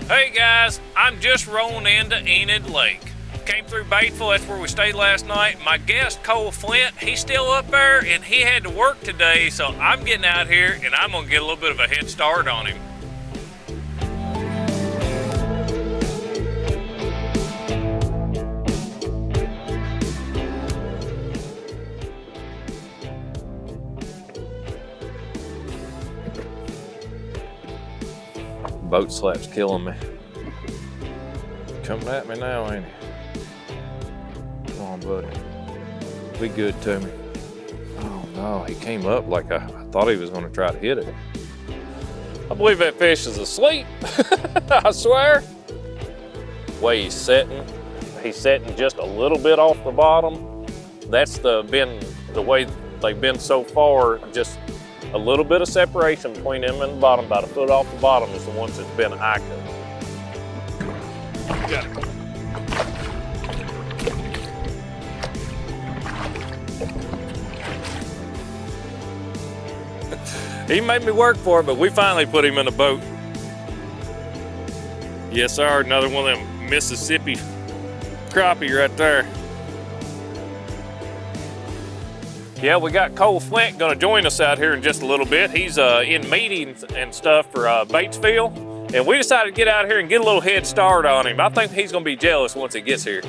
Hey guys, I'm just rolling into Enid Lake. Came through Batesville, that's where we stayed last night. My guest, Cole Flint, he's still up there and he had to work today, so I'm getting out here and I'm gonna get a little bit of a head start on him. Boat slap's killing me. Coming at me now, ain't he? Come on, buddy. Be good to me. Oh no, he came up like I thought he was gonna try to hit it. I believe that fish is asleep. I swear. Way he's setting just a little bit off the bottom. That's been the way they've been so far, just a little bit of separation between him and the bottom, about a foot off the bottom is the ones that's been active. Got it. He made me work for it, but we finally put him in the boat. Yes, sir, another one of them Mississippi crappie right there. Yeah, we got Cole Flint gonna join us out here in just a little bit. He's in meetings and stuff for Batesville, and we decided to get out here and get a little head start on him. I think he's gonna be jealous once he gets here.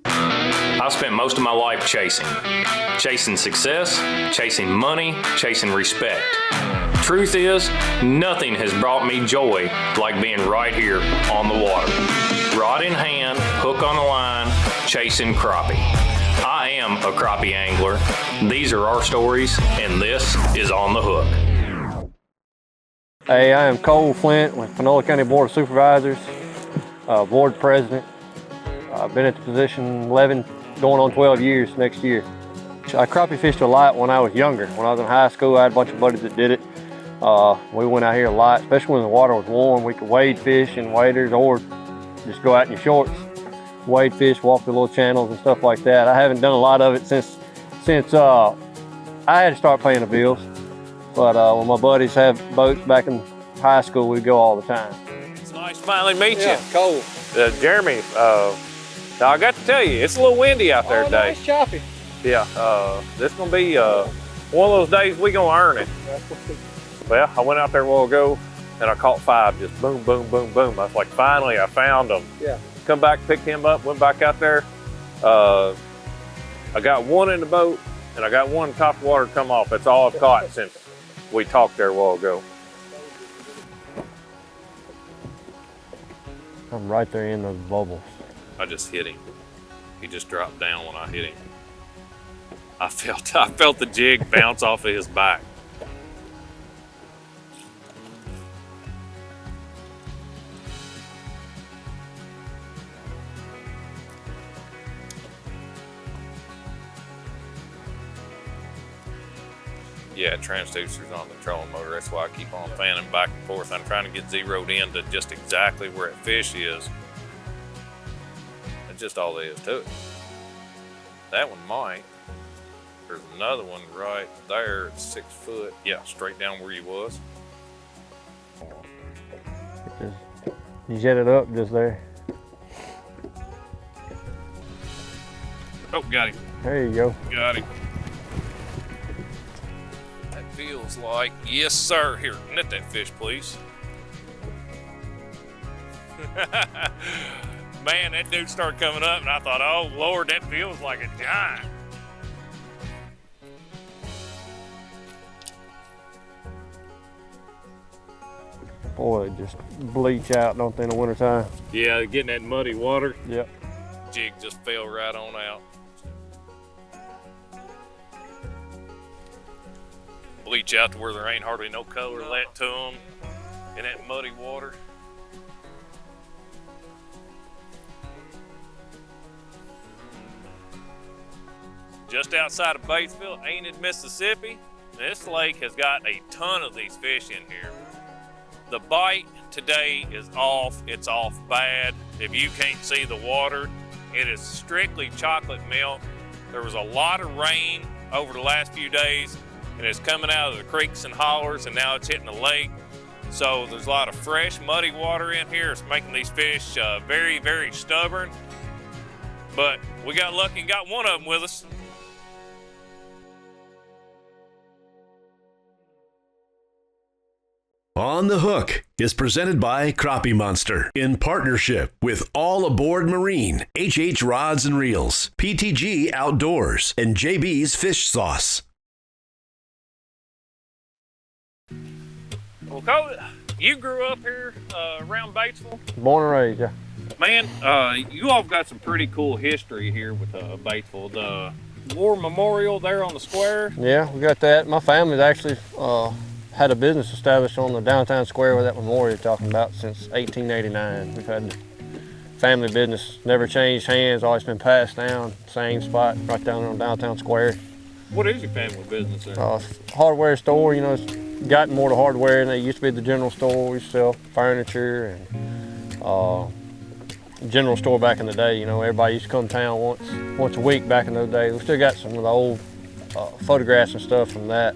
I've spent most of my life chasing success, chasing money, chasing respect. Truth is, nothing has brought me joy like being right here on the water. Rod in hand, hook on the line, chasing crappie. I am a crappie angler. These are our stories, and this is On the Hook. Hey, I am Cole Flint with Panola County Board of Supervisors, board president. I've been at the position 11, going on 12 years next year. I crappie fished a lot when I was younger. When I was in high school, I had a bunch of buddies that did it. We went out here a lot, especially when the water was warm. We could wade fish in waders or just go out in your shorts, wade fish, walk the little channels and stuff like that. I haven't done a lot of it since I had to start paying the bills. But when my buddies have boats back in high school, we go all the time. It's nice to finally meet you. Cole. Jeremy, now I got to tell you, it's a little windy out there today. Nice choppy. Yeah, this is gonna be one of those days we gonna earn it. Well, I went out there a while ago and I caught 5, just boom, boom, boom, boom. I was like, finally, I found them. Yeah. Come back, picked him up, went back out there. I got one in the boat and I got one top of water come off. That's all I've caught since we talked there a while ago. I'm right there in those bubbles. I just hit him. He just dropped down when I hit him. I felt the jig bounce off of his back. Yeah, transducer's on the trolling motor. That's why I keep on fanning back and forth. I'm trying to get zeroed in to just exactly where that fish is. That's just all there is to it. That one might. There's another one right there at 6 foot. Yeah, straight down where he was. You jet it up just there. Oh, got him. There you go. Got him. That feels like, yes sir. Here, net that fish, please. Man, that dude started coming up and I thought, oh Lord, that feels like a giant. Boy, they just bleach out, don't they, in the wintertime? Yeah, getting that muddy water. Yep. Jig just fell right on out. Bleach out to where there ain't hardly no color left to them in that muddy water. Just outside of Batesville, Enid, Mississippi. This lake has got a ton of these fish in here. The bite today is off. It's off bad. If you can't see the water, it is strictly chocolate milk. There was a lot of rain over the last few days. and it's coming out of the creeks and hollers, and now it's hitting the lake. So there's a lot of fresh, muddy water in here. It's making these fish very, very stubborn. But we got lucky and got one of them with us. On the Hook is presented by Crappie Monster in partnership with All Aboard Marine, HH Rods and Reels, PTG Outdoors, and JB's Fish Sauce. Well, Cole, you grew up here around Batesville? Born and raised, yeah. Man, you all got some pretty cool history here with Batesville. The War Memorial there on the square. Yeah, we got that. My family's actually had a business established on the downtown square where that memorial you're talking about since 1889. We've had the family business, never changed hands, always been passed down, same spot right down on downtown square. What is your family business there? Hardware store, you know, it's gotten more to hardware than it used to be the general store. We used to sell furniture and general store back in the day. You know, everybody used to come to town once a week back in those days. We still got some of the old photographs and stuff from that.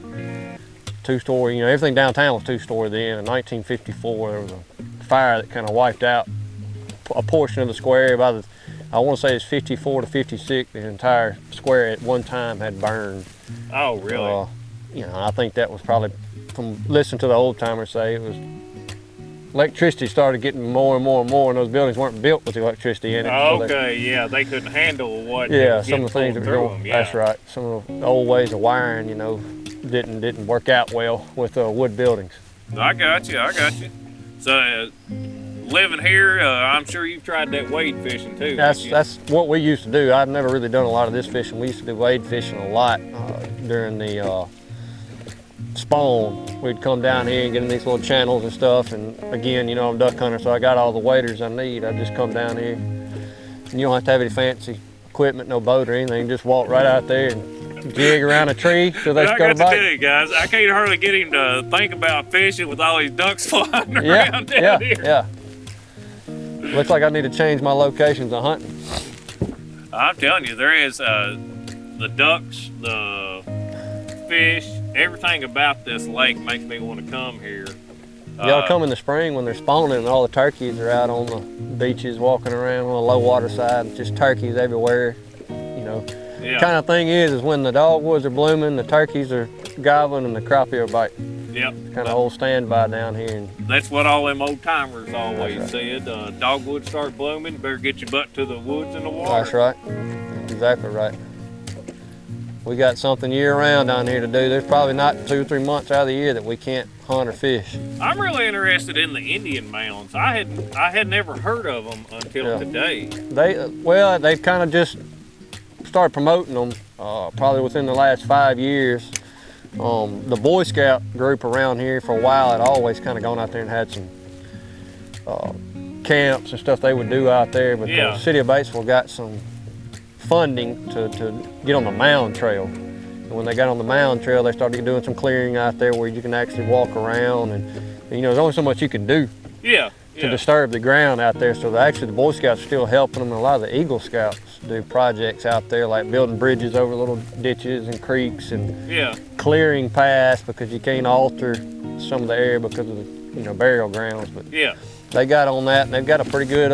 Two-story, you know, everything downtown was two-story then. In 1954, there was a fire that kind of wiped out a portion of the square. I want to say it's 54 to 56, the entire square at one time had burned. Oh, really? You know, I think that was probably, from listening to the old timers say, it was electricity started getting more and more and more, and those buildings weren't built with electricity in it. Okay, yeah, they couldn't handle what. Yeah, some of the things that were going. Yeah. That's right. Some of the old ways of wiring, you know, didn't work out well with wood buildings. I got you. So, living here, I'm sure you've tried that wade fishing too. That's what we used to do. I've never really done a lot of this fishing. We used to do wade fishing a lot during the spawn. We'd come down here and get in these little channels and stuff. And again, you know, I'm a duck hunter, so I got all the waders I need. I just come down here, and you don't have to have any fancy equipment, no boat or anything. Just walk right out there and jig around a tree till they I start got to bite. To tell you guys, I can't hardly get him to think about fishing with all these ducks flying around down here. Yeah. Looks like I need to change my locations of hunting. I'm telling you, there is the ducks, the fish, everything about this lake makes me want to come here. Y'all come in the spring when they're spawning and all the turkeys are out on the beaches walking around on the low water side, just turkeys everywhere, you know. Yeah. Kind of thing is when the dogwoods are blooming, the turkeys are gobbling and the crappie are biting. Yep. Kind of old standby down here. And that's what all them old timers always said. Dogwoods start blooming, better get your butt to the woods and the water. That's right. That's exactly right. We got something year round down here to do. There's probably not 2 or 3 months out of the year that we can't hunt or fish. I'm really interested in the Indian mounds. I had never heard of them until today. They've kind of just started promoting them probably within the last 5 years. The Boy Scout group around here for a while had always kind of gone out there and had some camps and stuff they would do out there, but the city of Batesville got some funding to get on the mound trail. And when they got on the mound trail, they started doing some clearing out there where you can actually walk around, and you know, there's only so much you can do to disturb the ground out there. So actually the Boy Scouts are still helping them, and a lot of the Eagle Scouts do projects out there like building bridges over little ditches and creeks and clearing paths, because you can't alter some of the area because of the, you know, burial grounds. But they got on that, and they've got a pretty good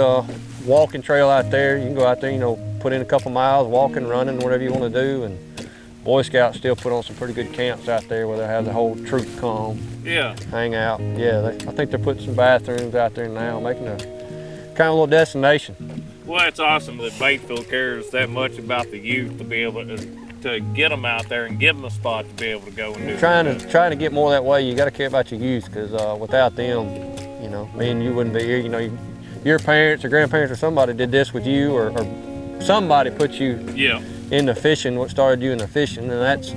walking trail out there. You can go out there, you know, put in a couple miles, walking, running, whatever you want to do. And Boy Scouts still put on some pretty good camps out there where they have the whole troop come, hang out. I think they're putting some bathrooms out there now, making a kind of little destination. Well, it's awesome that Batesville cares that much about the youth to be able to get them out there and give them a spot to be able to go and do. Trying to get more that way. You got to care about your youth, because without them, you know, me and you wouldn't be here. You know, your parents or grandparents or somebody did this with you, or somebody put you into fishing, what started you in the fishing, and that's,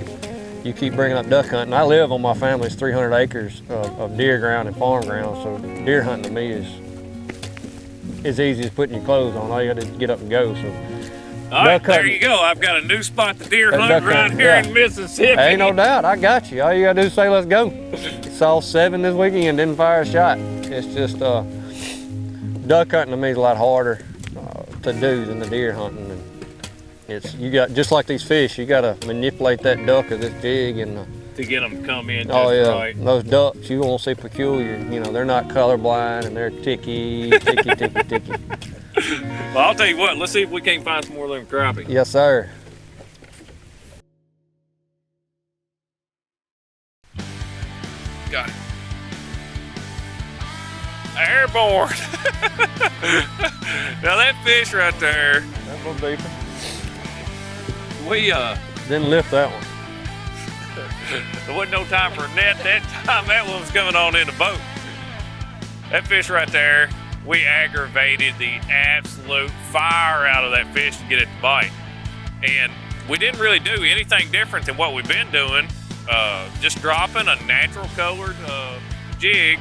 you keep bringing up duck hunting. I live on my family's 300 acres of deer ground and farm ground, so deer hunting to me is as easy as putting your clothes on. All you got to do is get up and go. So, all right, there you go. I've got a new spot to deer hunt right here in Mississippi. Ain't no doubt. I got you. All you got to do is say, let's go. Saw 7 this weekend, didn't fire a shot. It's just, duck hunting to me is a lot harder to do than the deer hunting. And you got, just like these fish, you got to manipulate that duck or this jig, and to get them to come in just Oh yeah, right. those ducks you won't see peculiar. You know, they're not colorblind and they're ticky. Well, I'll tell you what, let's see if we can't find some more of them crappie. Yes, sir. Got it. Airborne. Now that fish right there, That's a little deeper. we Didn't lift that one. there wasn't no time for a net that time. That one was coming on in the boat. That fish right there, we aggravated the absolute fire out of that fish to get it to bite. And we didn't really do anything different than what we've been doing. Just dropping a natural colored jig.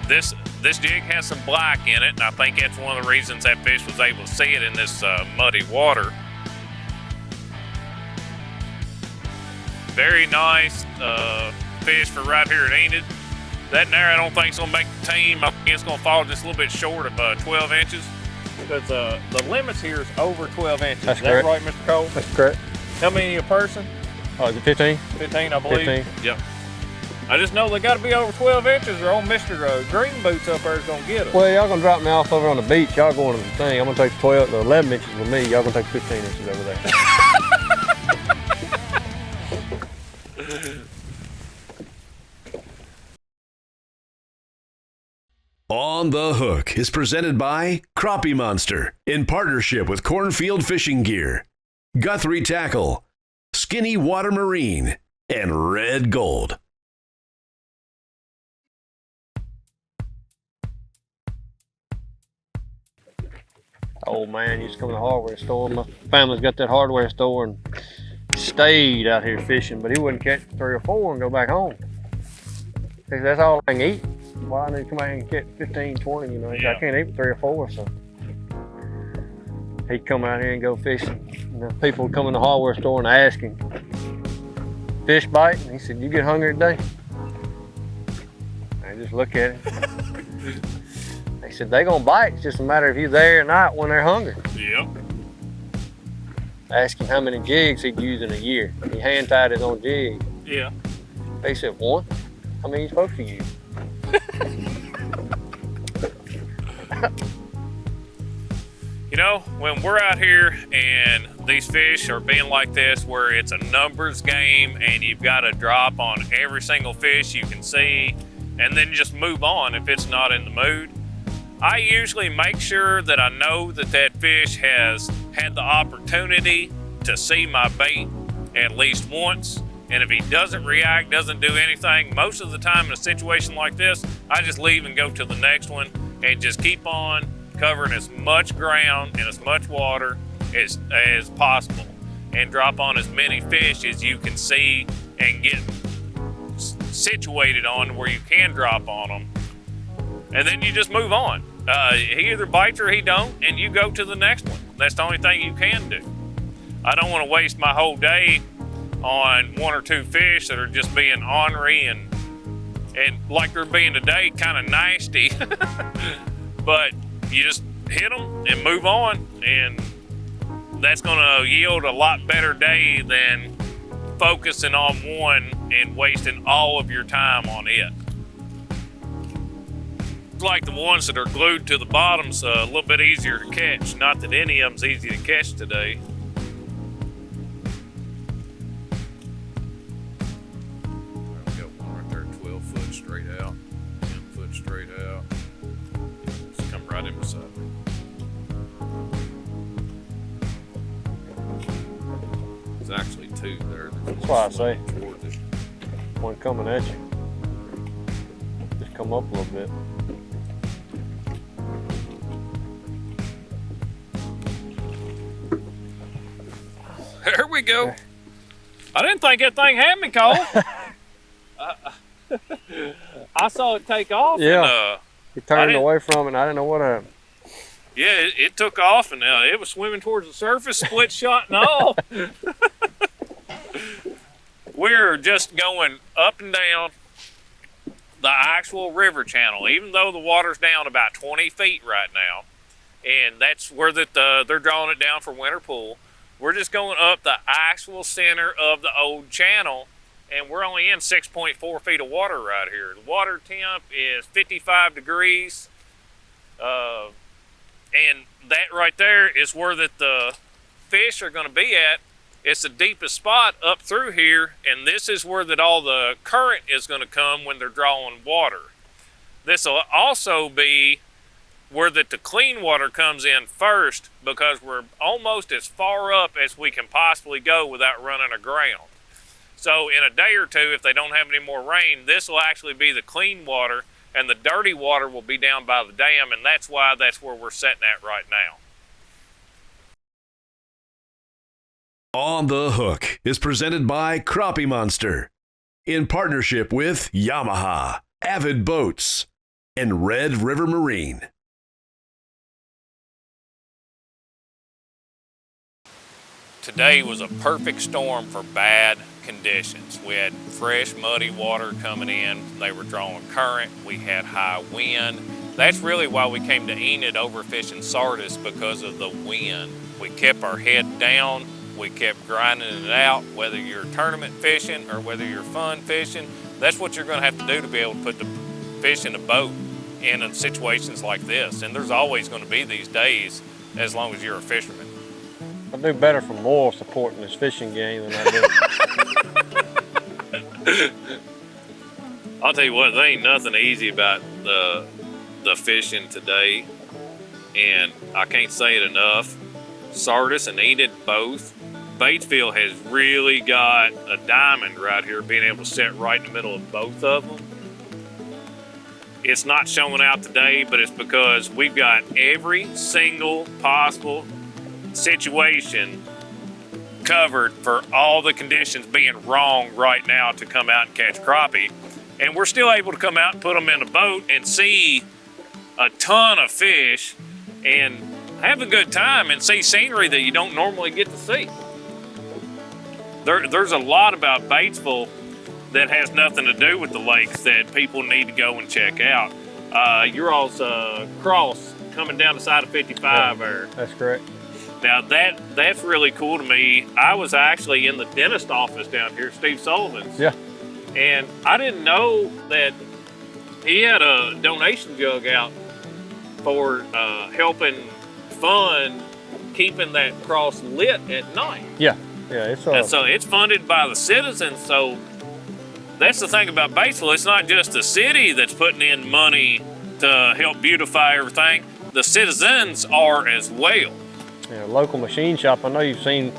This jig has some black in it, and I think that's one of the reasons that fish was able to see it in this muddy water. Very nice fish for right here at Enid. That there I don't think is going to make the team. I think it's going to fall just a little bit short of 12 inches. Because the limits here is over 12 inches. That's is that correct. right, Mr. Cole? That's correct. How many a person? Oh, is it 15? 15, I believe. 15. Yep. I just know they got to be over 12 inches or old Mr. Green Boots up there is going to get us. Well, y'all gonna drop me off over on the beach. Y'all going to the thing. I'm gonna take the 11 inches with me. Y'all gonna take 15 inches over there. On the Hook is presented by Crappie Monster in partnership with Cornfield Fishing Gear, Guthrie Tackle, Skinny Water Marine, and Red Gold. Old man used to come to the hardware store. My family's got that hardware store and stayed out here fishing, but he wouldn't catch 3 or 4 and go back home. He said, that's all I can eat. Why I need to come out here and catch 15, 20, you know? He said, I can't eat 3 or 4, so. He'd come out here and go fishing. You know, people would come in the hardware store and ask him, fish bite? And he said, you get hungry today? And I just look at him. They said, they gonna bite. It's just a matter of you there or not when they're hungry. Yep. I asked him how many jigs he'd use in a year. He hand tied his own jig. Yeah. They said, 1. How many are you supposed to use? You know, when we're out here and these fish are being like this, where it's a numbers game and you've got to drop on every single fish you can see and then just move on if it's not in the mood, I usually make sure that I know that that fish has had the opportunity to see my bait at least once. And if he doesn't react, doesn't do anything, most of the time in a situation like this, I just leave and go to the next one and just keep on covering as much ground and as much water as possible and drop on as many fish as you can see and get situated on where you can drop on them. And then you just move on. He either bites or he don't, and you go to the next one. That's the only thing you can do. I don't want to waste my whole day on 1 or 2 fish that are just being ornery and like they're being today, kind of nasty. But you just hit them and move on, and that's going to yield a lot better day than focusing on one and wasting all of your time on it. Like the ones that are glued to the bottom's a little bit easier to catch. Not that any of them's easy to catch today. We got one right there, 12 foot straight out, 10 foot straight out. Just come right in beside me. There's actually 2 there. That's why I say. One coming at you. Just come up a little bit. There we go. I didn't think that thing had me, Cole. I saw it take off. Yeah. And, He turned away from it and I didn't know what happened. yeah, it took off and it was swimming towards the surface, split shot and all. We're just going up and down the actual river channel, even though the water's down about 20 feet right now. And that's where they're drawing it down for winter pool. We're just going up the actual center of the old channel and we're only in 6.4 feet of water right here. The water temp is 55 degrees, and that right there is where that the fish are going to be at. It's the deepest spot up through here, and this is where that all the current is going to come when they're drawing water. This will also be where that the clean water comes in first, because we're almost as far up as we can possibly go without running aground. So in a day or two, if they don't have any more rain, this will actually be the clean water, and the dirty water will be down by the dam, and that's why that's where we're sitting at right now. On the Hook is presented by Crappie Monster in partnership with Yamaha, Avid Boats, and Red River Marine. Today was a perfect storm for bad conditions. We had fresh, muddy water coming in. They were drawing current. We had high wind. That's really why we came to Enid overfishing Sardis, because of the wind. We kept our head down. We kept grinding it out, whether you're tournament fishing or whether you're fun fishing. That's what you're going to have to do to be able to put the fish in the boat in situations like this. And there's always going to be these days as long as you're a fisherman. I do better for moral support in this fishing game than I do. I'll tell you what, there ain't nothing easy about the fishing today, and I can't say it enough. Sardis and Enid both. Batesville has really got a diamond right here, being able to sit right in the middle of both of them. It's not showing out today, but it's because we've got every single possible situation covered for all the conditions being wrong right now to come out and catch crappie. And we're still able to come out and put them in a boat and see a ton of fish and have a good time and see scenery that you don't normally get to see. There's a lot about Batesville that has nothing to do with the lakes that people need to go and check out. Your all's cross coming down the side of 55 there. That's correct. Now that's really cool to me. I was actually in the dentist office down here, Steve Sullivan's. Yeah. And I didn't know that he had a donation jug out for helping fund keeping that cross lit at night. Yeah. Yeah, And so it's funded by the citizens. So that's the thing about Batesville. It's not just the city that's putting in money to help beautify everything. The citizens are as well. Yeah, local machine shop. I know you've seen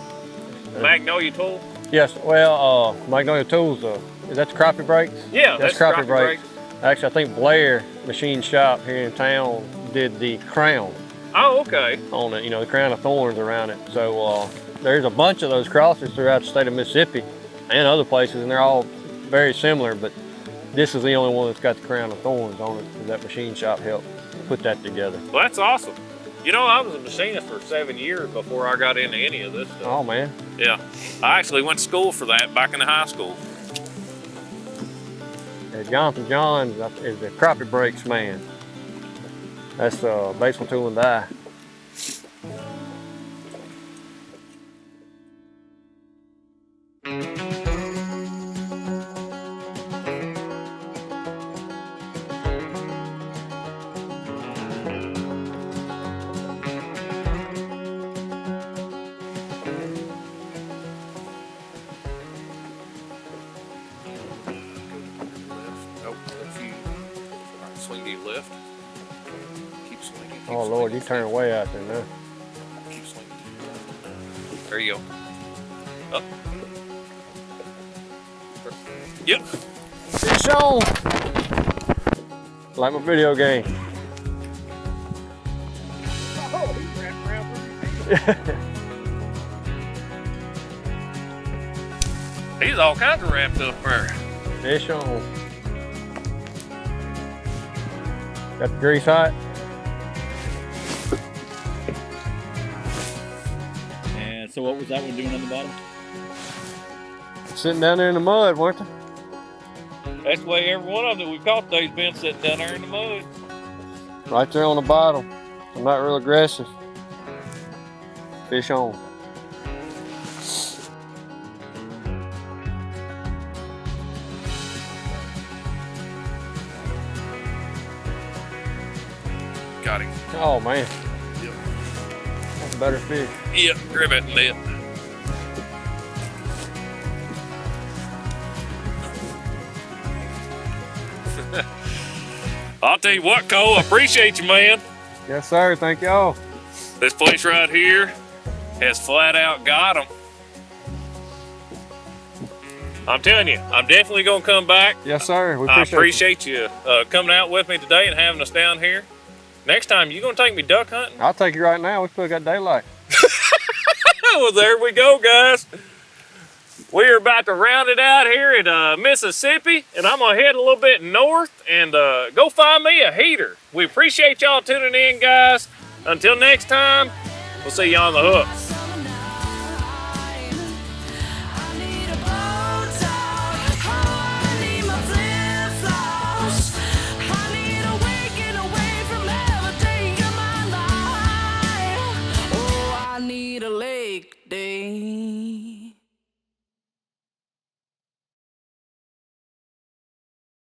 Magnolia Tool? Yes, well, Magnolia Tools, that's Crappie Brakes? Yeah, that's Crappie Brakes. Actually, I think Blair Machine Shop here in town did the crown. Oh, okay. On it, the crown of thorns around it. So there's a bunch of those crosses throughout the state of Mississippi and other places, and they're all very similar, but this is the only one that's got the crown of thorns on it. That machine shop helped put that together. Well, that's awesome. I was a machinist for 7 years before I got into any of this stuff. Oh, man. Yeah. I actually went to school for that back in the high school. Jonathan Johns is the Crappie Brakes man. That's Batesville Tool and Die. Oh Lord, you turn way out there now. Keep swinging. There you go. Up. Yep. Fish on! Like my video game. Oh, he's wrapped around me. He's all kinds of wrapped up there. Fish on. Got the grease hot. And so what was that one doing on the bottom? Sitting down there in the mud, weren't they? That's the way every one of them that we caught today's been sitting down there in the mud. Right there on the bottom. I'm not real aggressive. Fish on. Got him. Oh man, Yep. that's a better fish. Yep, grab that net. I'll tell you what, Cole, I appreciate you, man. Yes, sir. Thank y'all. This place right here has flat out got them. I'm telling you, I'm definitely gonna come back. Yes, sir. We I appreciate appreciate you coming out with me today and having us down here. Next time, you gonna take me duck hunting? I'll take you right now. We still got daylight. Well, there we go, guys. We are about to round it out here at Mississippi, and I'm gonna head a little bit north and go find me a heater. We appreciate y'all tuning in, guys. Until next time, we'll see you on the hook. Need a lake day.